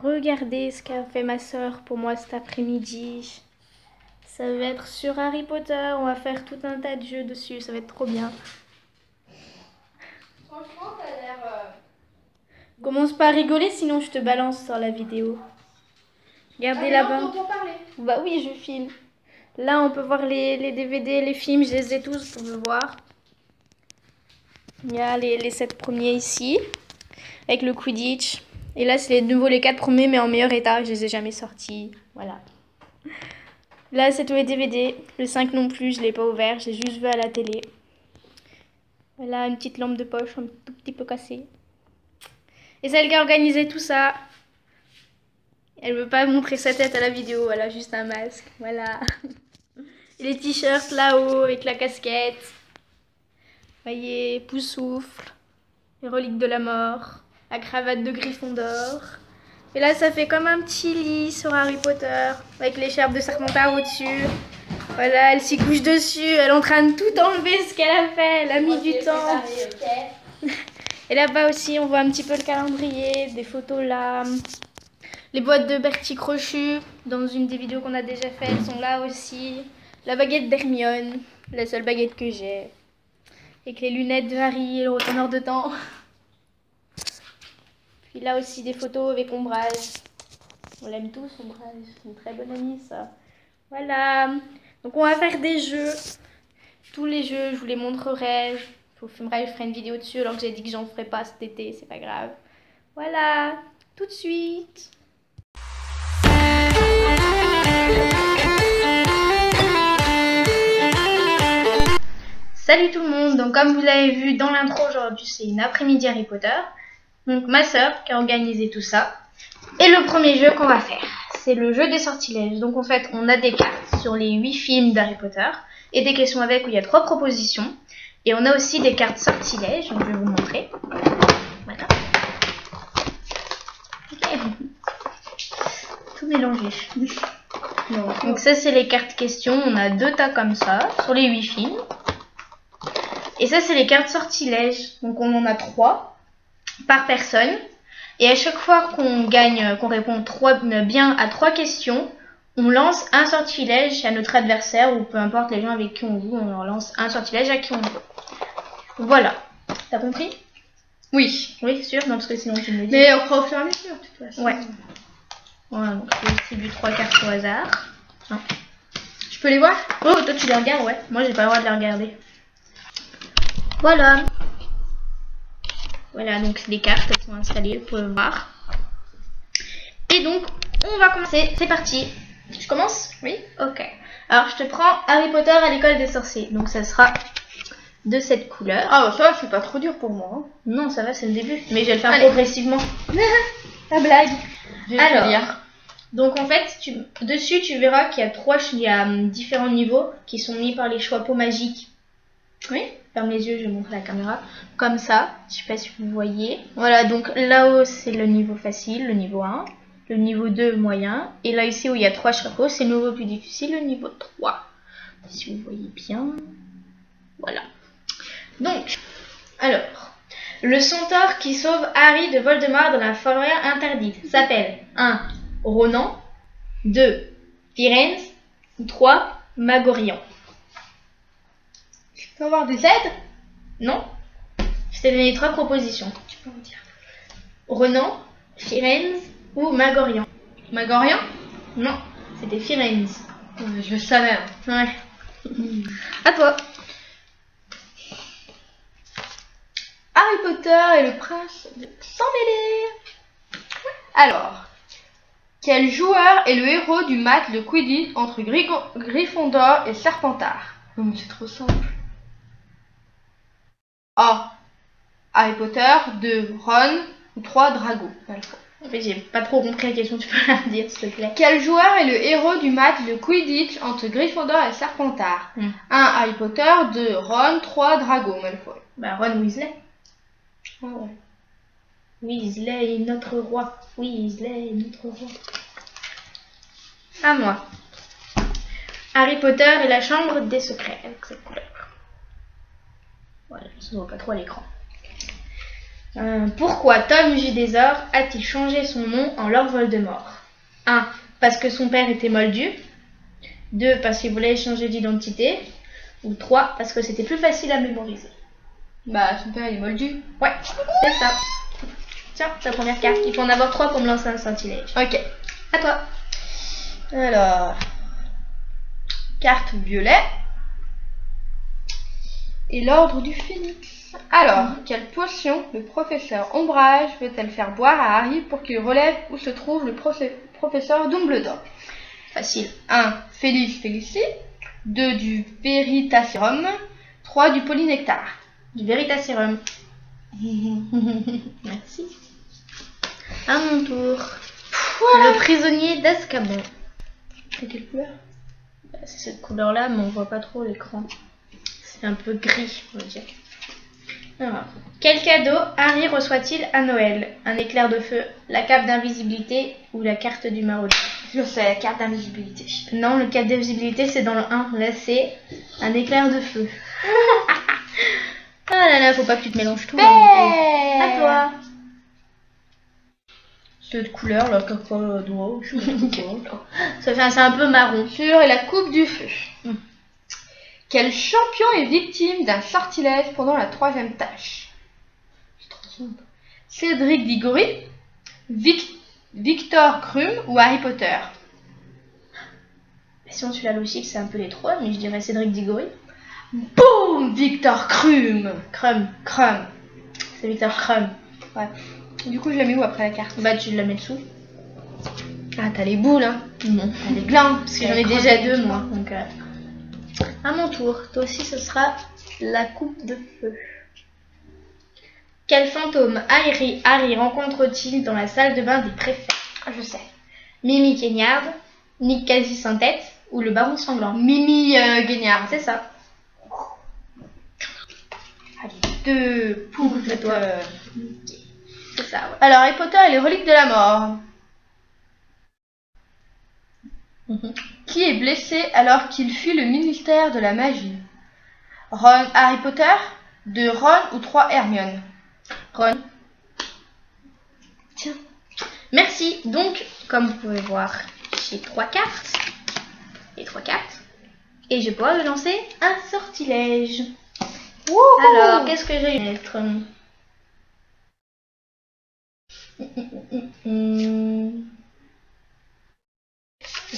Regardez ce qu'a fait ma soeur pour moi cet après-midi. Ça va être sur Harry Potter. On va faire tout un tas de jeux dessus. Ça va être trop bien. Franchement, t'as l'air... Commence pas à rigoler, sinon je te balance sur la vidéo. Regardez là-bas. On peut parler. Bah oui, je filme. Là, on peut voir les DVD, les films. Je les ai tous pour le voir. Il y a les 7 premiers ici. Avec le Quidditch. Et là, c'est de nouveau les 4 premiers, mais en meilleur état. Je les ai jamais sortis. Voilà. Là, c'est tous les DVD. Le 5 non plus, je l'ai pas ouvert. J'ai juste vu à la télé. Voilà, une petite lampe de poche, un tout petit peu cassée. Et celle qui a organisé tout ça, elle veut pas montrer sa tête à la vidéo. Elle a juste un masque. Voilà. Et les t-shirts là-haut avec la casquette. Voyez, Poussoufle. Les reliques de la mort. La cravate de Gryffondor. Et là, ça fait comme un petit lit sur Harry Potter, avec l'écharpe de Serpentard au-dessus. Voilà, elle s'y couche dessus, elle est en train de tout enlever ce qu'elle a fait, elle a mis du temps. Et là-bas aussi, on voit un petit peu le calendrier, des photos là. Les boîtes de Bertie Crochu, dans une des vidéos qu'on a déjà faites, elles sont là aussi. La baguette d'Hermione, la seule baguette que j'ai. Avec les lunettes de Harry et le retourneur de temps. Puis là aussi des photos avec Ombrage. On l'aime tous, Ombrage. C'est une très bonne amie, ça. Voilà. Donc on va faire des jeux. Tous les jeux, je vous les montrerai. Je ferai une vidéo dessus alors que j'ai dit que j'en ferai pas cet été. C'est pas grave. Voilà. Tout de suite. Salut tout le monde. Donc comme vous l'avez vu dans l'intro aujourd'hui, c'est une après-midi Harry Potter. Donc ma soeur qui a organisé tout ça. Et le premier jeu qu'on va faire, c'est le jeu des sortilèges. Donc en fait, on a des cartes sur les 8 films d'Harry Potter et des questions avec où il y a 3 propositions. Et on a aussi des cartes sortilèges, donc je vais vous montrer. Voilà. Okay. Tout mélangé. Donc ça, c'est les cartes questions. On a 2 tas comme ça sur les 8 films. Et ça, c'est les cartes sortilèges. Donc on en a 3 par personne. Et à chaque fois qu'on gagne, qu'on répond bien à 3 questions, on lance un sortilège à notre adversaire ou peu importe les gens avec qui on joue, on leur lance un sortilège à qui on joue. Voilà. T'as compris? Oui. Oui, sûr. Non, parce que sinon tu me le dis. Mais on fera au fur et à mesure, de toute façon. Ouais. Voilà, donc je distribue 3 cartes au hasard. Non. Je peux les voir? Oh, toi tu les regardes, ouais. Moi j'ai pas le droit de les regarder. Voilà. Voilà, donc les cartes, elles sont installées, vous pouvez voir. Et donc, on va commencer. C'est parti. Je commence? Oui. Ok. Alors, je te prends Harry Potter à l'école des sorciers. Donc, ça sera de cette couleur. Ah bah ça, c'est pas trop dur pour moi. Hein. Non, ça va, c'est le début. Mais je vais le faire Allez. progressivement. La blague. Alors, donc en fait, dessus, tu verras qu'il y a différents niveaux qui sont mis par les chapeaux magiques. Oui. Ferme les yeux, je montre la caméra. Comme ça, je sais pas si vous voyez. Voilà, donc là-haut, c'est le niveau facile, le niveau 1. Le niveau 2, moyen. Et là, ici, où il y a 3 chapeaux, c'est le niveau plus difficile, le niveau 3. Si vous voyez bien. Voilà. Donc, alors, le centaure qui sauve Harry de Voldemort dans la forêt interdite s'appelle 1. Ronan, 2. Firenze, 3. Magorian. Je peux avoir des aides? Non? Je t'ai donné 3 propositions. Tu peux me dire. Ronan, Firenze ou Magorian? Magorian? Non, c'était Firenze. Ouais, je le savais. Ouais. À toi. Harry Potter et le prince de Sang-Mêlé. Alors, quel joueur est le héros du match de Quidditch entre Gryffondor et Serpentard? Non mais c'est trop simple. A. Harry Potter, 2. Ron ou 3. Drago. En fait, j'ai pas trop compris la question, tu peux la dire s'il te plaît. Quel joueur est le héros du match de Quidditch entre Gryffondor et Serpentard? 1. Harry Potter, 2. Ron, 3. Drago Malfoy. Bah, Ron Weasley. Ah ouais. Weasley, notre roi. Weasley, notre roi. À moi. Harry Potter et la chambre des secrets avec cette couleur. Voilà, ça se voit pas trop à l'écran. Pourquoi Tom Jedusor a-t-il changé son nom en Lord Voldemort? 1. Parce que son père était moldu. 2. Parce qu'il voulait changer d'identité. Ou 3. Parce que c'était plus facile à mémoriser. Bah, son père il est moldu. Ouais, c'est ça. Tiens, ta première carte. Il faut en avoir 3 pour me lancer un sortilège. Ok. À toi. Alors, carte violet. Et l'ordre du phénix. Alors, quelle potion le professeur Ombrage veut-elle faire boire à Harry pour qu'il relève où se trouve le professeur Dumbledore? Facile. 1. Félix Félicie. 2. Du Veritaserum. 3. Du Polynectar. Du Veritaserum. Merci. À mon tour. Voilà. Le prisonnier d'Azkaban. C'est quelle couleur? C'est cette couleur-là, mais on voit pas trop l'écran. C'est un peu gris, on va dire. Alors, quel cadeau Harry reçoit-il à Noël? Un éclair de feu, la cape d'invisibilité ou la carte du maraudeur? Je sais, la carte d'invisibilité. Non, le cape d'invisibilité, c'est dans le 1. Là, c'est un éclair de feu. Ah là là, faut pas que tu te mélanges tout. À toi. Cette couleur, la caca droit, je sais pas. C'est un peu marron. Sur la coupe du feu. Quel champion est victime d'un sortilège pendant la 3e tâche? Cédric Diggory, Victor Krum ou Harry Potter? Si on suit la logique, c'est un peu les 3, mais je dirais Cédric Diggory. Boum, Victor Krum. Krum. C'est Victor Krum. Ouais. Du coup, je la mets où après la carte? Bah, tu la mets dessous. Ah, t'as les boules, hein? Non, t'as les glands. Parce que j'en ai déjà 2, moi. Donc, à mon tour. Toi aussi, ce sera la coupe de feu. Quel fantôme Harry rencontre-t-il dans la salle de bain des préfets? Je sais. Mimi Keignard, Nick quasi sans tête ou le baron sanglant? Mimi Guignard. C'est ça. Allez, 2 pour toi. C'est ça, ouais. Alors, Harry Potter et les reliques de la mort. Qui est blessé alors qu'il fuit le ministère de la magie? Ron, Harry Potter, 2 Ron ou 3 Hermione? Ron. Tiens. Merci. Donc, comme vous pouvez voir, j'ai 3 cartes. Et 3 cartes. Et je vais pouvoir lui lancer un sortilège. Wouhou! Alors, qu'est-ce que j'ai mettre?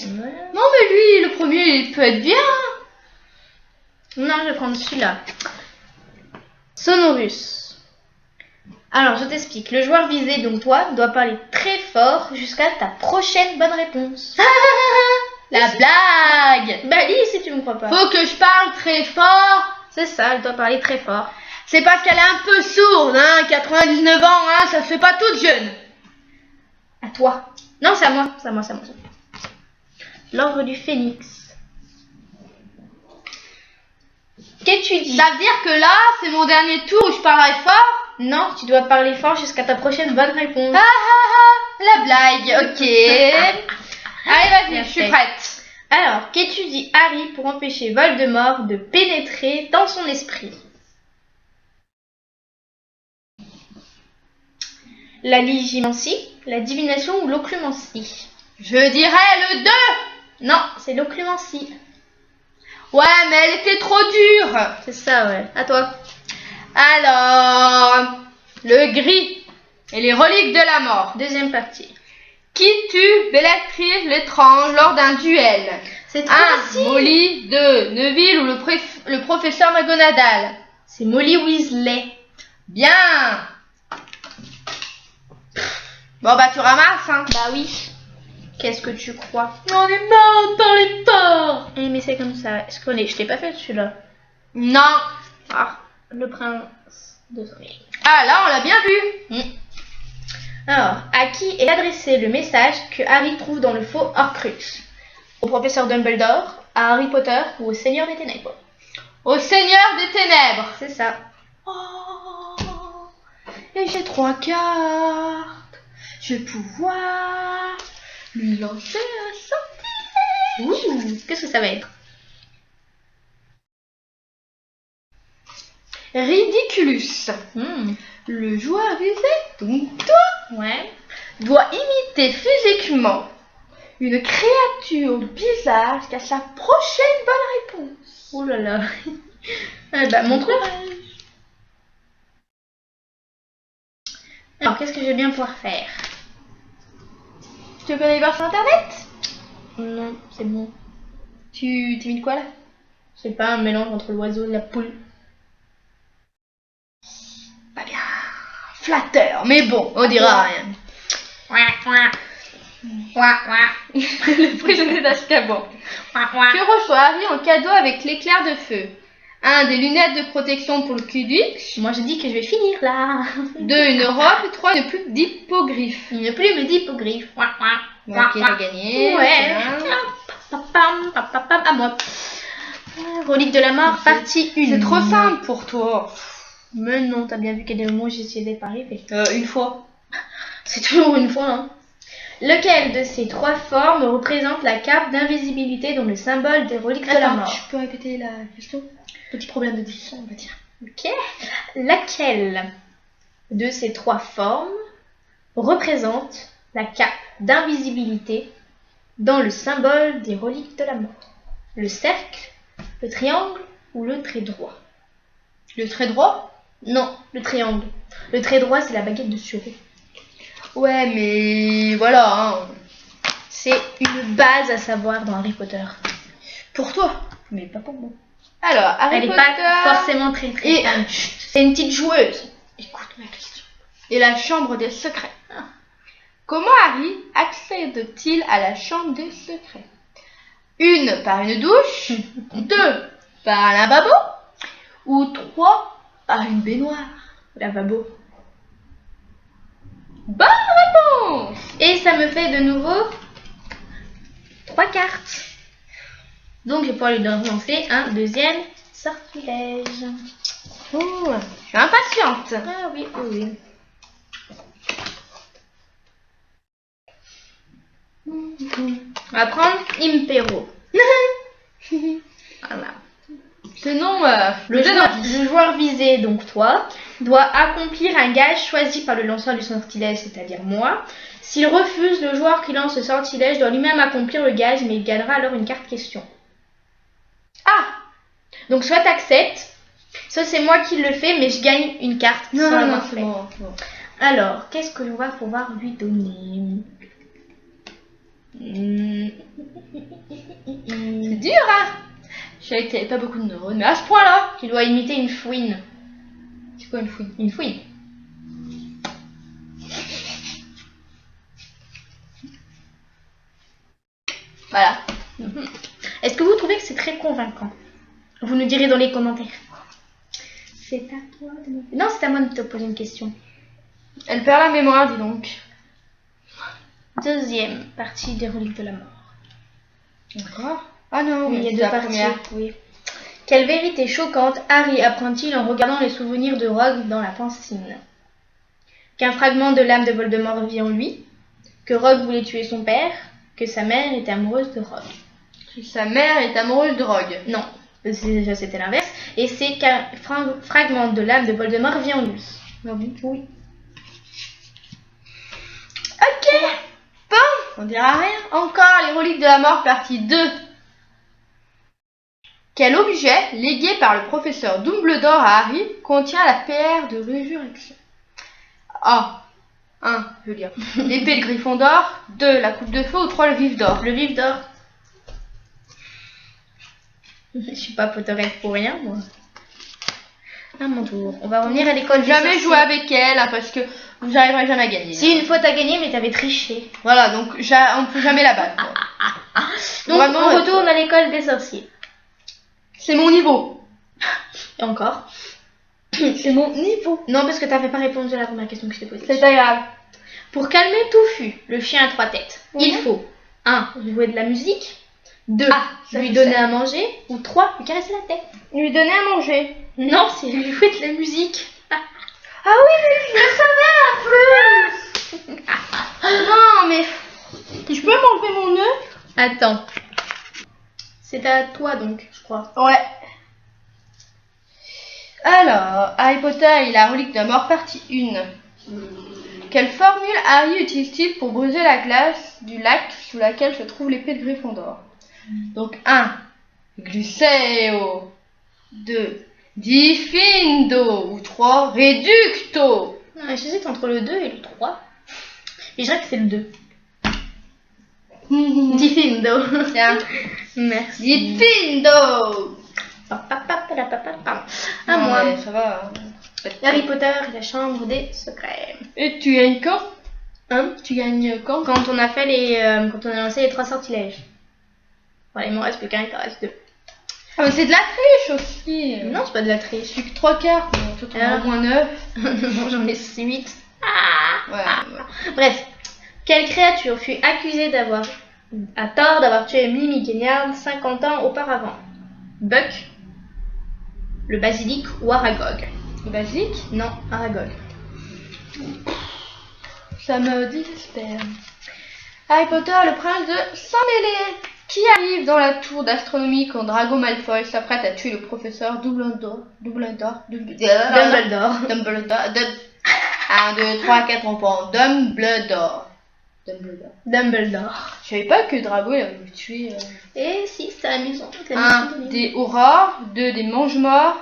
Voilà. Non mais lui, le premier, il peut être bien. Non, je vais prendre celui-là. Sonorus. Alors, je t'explique. Le joueur visé, donc toi, doit parler très fort jusqu'à ta prochaine bonne réponse. La blague. Bah dis si tu me crois pas. Faut que je parle très fort. C'est ça, elle doit parler très fort. C'est parce qu'elle est un peu sourde, hein. 99 ans, hein, ça se fait pas toute jeune. À toi. Non, c'est à moi. C'est à moi. L'ordre du phénix. Qu'as-tu dit? Ça veut dire que là, c'est mon dernier tour où je parlerai fort? Non, tu dois parler fort jusqu'à ta prochaine bonne réponse. La blague, ok. Allez, vas-y, je suis prête. Alors, qu'as-tu dit Harry pour empêcher Voldemort de pénétrer dans son esprit? La ligimancie, la divination ou l'occlumencie? Je dirais le 2. Non, c'est l'occlumencie. Ouais, mais elle était trop dure. C'est ça, ouais. À toi. Alors, le gris et les reliques de la mort. Deuxième partie. Qui tue Bellatrix Lestrange lors d'un duel? C'est trop facile. Molly, 2 Neville ou le professeur McGonagall? C'est Molly Weasley. Bien. Bon bah tu ramasses, hein. Bah oui. Qu'est-ce que tu crois? J'en ai marre de parler fort. Eh mais c'est comme ça. Est-ce qu'on est... Je t'ai pas fait celui-là. Non. Ah, le prince de Soleil. Ah là on l'a bien vu. Alors, à qui est adressé le message que Harry trouve dans le faux Horcrux? Au professeur Dumbledore, à Harry Potter ou au Seigneur des Ténèbres? Au Seigneur des Ténèbres. C'est ça. Oh, et j'ai 3 cartes. Je vais pouvoir lui lancer un sortilège. Ouh, qu'est-ce que ça va être? Ridiculus. Le joueur visé, donc toi, Ouais. doit imiter physiquement une créature bizarre jusqu'à sa prochaine bonne réponse. Oh là là. Eh ben, montre-le. Alors, qu'est-ce que je vais bien pouvoir faire? Tu connais voir sur internet? Non, c'est bon. Tu t'imites quoi là? C'est pas un mélange entre l'oiseau et la poule. Pas bien. Flatteur, mais bon, on dira rien. Le prisonnier d'Azkaban. Que reçoit Harry en cadeau avec l'éclair de feu? 1. Des lunettes de protection pour le Quidditch. Moi, je dis que je vais finir là. 2. Une robe. 3. Une plume d'hippogriffe. Une plume d'hippogriffe. Ok, t'as gagné. Ouais. Tiens. À moi. Relique de la mort, partie 1. C'est trop simple pour toi. Mais non, t'as bien vu qu'à des moments j'ai essayé d'être arrivé. Une fois. C'est toujours une fois, hein. Lequel de ces trois formes représente la cape d'invisibilité dont le symbole des reliques de la Attends, mort? tu peux répéter la question? Petit problème de diction, on va dire. Ok. Laquelle de ces trois formes représente la cape d'invisibilité dans le symbole des reliques de la mort? Le cercle, le triangle ou le trait droit? Le trait droit? Non, le triangle. Le trait droit, c'est la baguette de Suro. Ouais, mais voilà. Hein. C'est une base à savoir dans Harry Potter. Pour toi. Mais pas pour moi. Alors, Harry Elle n'est Potter... pas forcément très très Et... fan. C'est une petite joueuse. Écoute ma question. Et la chambre des secrets. Comment Harry accède-t-il à la chambre des secrets? 1. Par une douche. 2. Par un lavabo. Ou 3. Par une baignoire. Lavabo. Bonne réponse. Et ça me fait de nouveau 3 cartes. Donc je vais pouvoir lui lancer un deuxième sortilège. Oh, je suis impatiente. Ah oui, oui, oui. On va prendre Impero. Voilà. Sinon, Le joueur visé, donc toi, doit accomplir un gage choisi par le lanceur du sortilège, c'est-à-dire moi. S'il refuse, le joueur qui lance le sortilège doit lui-même accomplir le gage, mais il gagnera alors une carte question. Ah, donc soit t'acceptes, soit c'est moi qui le fais, mais je gagne une carte. non, sans non, l'avoir c'est fait. bon. Alors, qu'est-ce que l'on va pouvoir lui donner? C'est dur, hein. Je savais qu'il n'y avait pas beaucoup de neurones, mais à ce point-là, Tu dois imiter une fouine. c'est quoi une fouine? Une fouine. Voilà. Est-ce que vous trouvez que c'est très convaincant? Vous nous direz dans les commentaires. C'est à toi de me... Non, c'est à moi de te poser une question. Elle perd la mémoire, dis donc. Deuxième partie des reliques de la mort. Encore? Ah non, Oui, mais il y a c'est deux la parties. première. Oui. Quelle vérité choquante Harry apprend-il en regardant les souvenirs de Rogue dans la pancine? Qu'un fragment de l'âme de Voldemort vit en lui, que Rogue voulait tuer son père, que sa mère était amoureuse de Rogue. Que sa mère est amoureuse de Rogue. Non, c'était l'inverse. Et c'est qu'un fragment de l'âme de Voldemort vit en lui. Ah bon? Oui. Ok. Bon, on dira rien. Encore les reliques de la mort, partie 2. Quel objet, légué par le professeur Dumbledore à Harry, contient la pierre de résurrection? A. 1. Je veux dire. L'épée de Gryffondor. 2. La coupe de feu. Ou 3. Le vif d'or. Le vif d'or. Je suis pas Potterhead pour rien, moi. À mon tour. On va revenir à l'école. Jamais jouer avec elle, hein, parce que vous n'arriverez jamais à gagner. Si, une fois t'as gagné, mais t'avais triché. Voilà, donc on ne peut jamais la battre. Donc Vraiment, on retourne à l'école des sorciers. c'est mon niveau. Et encore. C'est mon niveau. Non, parce que t'avais pas répondu à la première question que je t'ai posée. C'est pas grave. Pour calmer Touffu, le chien à 3 têtes, il faut 1. Jouer de la musique. 2. Ça, lui je donner sais. à manger. Ou 3. Lui caresser la tête. Lui donner à manger. Non, c'est lui jouer de la musique. Ah oui, mais je le savais en plus. Non, mais je peux m'enlever mon nœud? Attends. C'est à toi donc, je crois. Ouais. Alors, Harry Potter et la relique de la mort, partie 1. Quelle formule Harry utilise-t-il pour briser la glace du lac sous laquelle se trouve l'épée de Gryffondor? Donc 1. Gluceo. 2. Diffindo. Ou 3. Reducto. J'hésite entre le 2 et le 3. Et je dirais que c'est le 2. Diffindo. Tiens. Merci. Diffindo. À moi. Ouais, ça va. Harry Potter et la chambre des secrets. Et tu gagnes quand? Hein? Tu gagnes quand? Quand on a fait quand on a lancé les 3 sortilèges. Voilà, il m'en reste plus qu'un, il t'en reste 2. Ah, mais c'est de la triche aussi. Non, c'est pas de la triche. Je suis que 3 cartes. Toi, t'en as au moins 9. Non, j'en ai 8. Ouais. Bref, quelle créature fut accusée d'avoir à tort d'avoir tué Mimi Kenard 50 ans auparavant? Buck, le basilic ou Aragog? Le basique? Non, Aragog. Ça me désespère. Harry Potter, le prince de Saint-Mêlé, qui arrive dans la tour d'astronomie quand Drago Malfoy s'apprête à tuer le professeur Dumbledore. 1, 2, 3, 4 enfants. Dumbledore. Dumbledore. Je savais pas que Drago il avait tué. Et si, c'est amusant. 1 des aurores, 2 des mange-morts.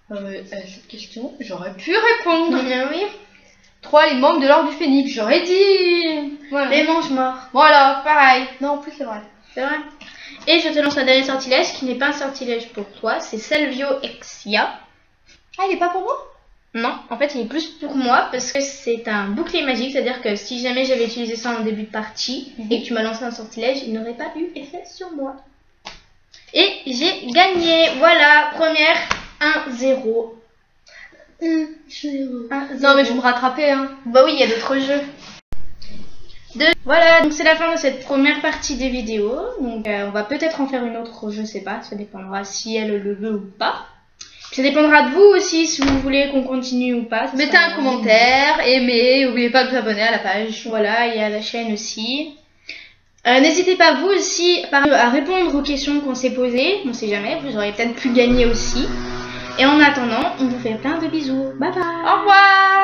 À cette question, j'aurais pu répondre. Oui. 3 les membres de l'ordre du Phénix, j'aurais dit. Voilà. Les mange-morts. Voilà, pareil. Non, en plus c'est vrai. C'est vrai. Et je te lance un dernier sortilège qui n'est pas un sortilège pour toi, c'est Salvio Exia. Ah, il est pas pour moi? Non, en fait il est plus pour moi parce que c'est un bouclier magique, c'est-à-dire que si jamais j'avais utilisé ça en début de partie et que tu m'as lancé un sortilège, il n'aurait pas eu effet sur moi. Et j'ai gagné, voilà, première 1-0. 1-0. Non mais je vais me rattraper hein. Bah oui, il y a d'autres jeux. Voilà, donc c'est la fin de cette première partie des vidéos. Donc on va peut-être en faire une autre, je sais pas, ça dépendra si elle le veut ou pas. Ça dépendra de vous aussi si vous voulez qu'on continue ou pas. Mettez un commentaire, aimez, n'oubliez pas de vous abonner à la page. Voilà, il y a la chaîne aussi. N'hésitez pas vous aussi à répondre aux questions qu'on s'est posées. On sait jamais, vous aurez peut-être pu gagner aussi. Et en attendant, on vous fait plein de bisous. Bye bye. Au revoir.